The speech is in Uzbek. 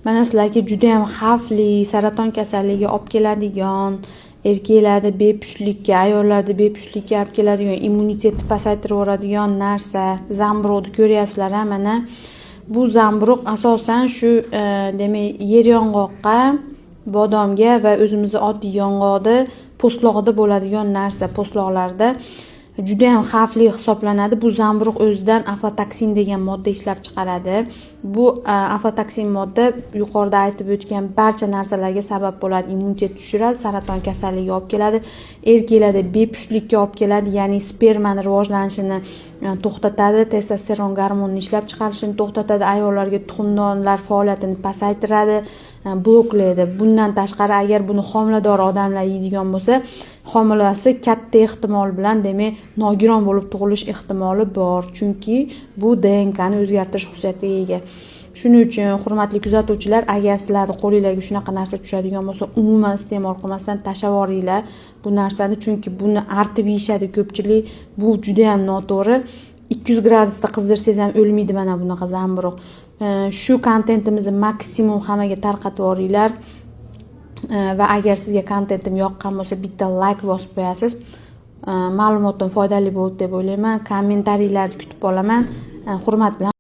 Mana sizlarga juda ham xavfli saraton kasalligiga olib keladigan, erkaklarda bepushtlikka, ayollarda bepushtlikka olib keladigan, immunitetni pasaytirib yuboradigan narsa zamburug'ni ko'ryapsizlar. Mana bu zamburug' asosan shu demak yer yong'oqqa, bodomga va o'zimizni oddiy yong'oqda po'stlog'ida bo'ladigan narsa, po'stloqlarda juda ham xavfli hisoblanadi. Bu zamburug' o'zidan aflatoksin degan modda ishlab chiqaradi. Bu aflatoksin modda yuqorida aytib o'tgan barcha narsalarga sabab bo'ladi. Immunitet tushiradi, saraton kasalligiga olib keladi, erkaklarda bepushtlikka olib keladi, ya'ni spermani rivojlanishini to'xtatadi, testosteron gormonini ishlab chiqarishini to'xtatadi, ayollarga tuxumdonlar faoliyatini pasaytiradi, bloklaydi. Bundan tashqari agar buni homilador odamlar yeydigan bo'lsa, homilasi katta ehtimol bilan demak nogiron bo'lib tug'ilish ehtimoli bor, chunki bu DNKni o'zgartirish xususiyatiga ega. Shuning uchun hurmatli kuzatuvchilar, agar sizlarning qo'lingizga shunaqa narsa tushadigan bo'lsa, umuman iste'mol qilmasdan tashlab yuboringlar bu narsani, chunki buni artib yeyishadi ko'pchilik. Bu juda ham noto'g'ri. 200 gradusda qizdirsangiz ham o'lmaydi mana bunaqa zamburug'. Shu kontentimizni maksimum hammaga tarqatib yuboringlar. Va agar sizga kontentim yoqqan bo'lsa, bitta like bosib qo'yasiz. Ma'lumotim foydali bo'ldi deb o'ylayman. Kommentariyalarni kutib qolaman. Hurmat bilan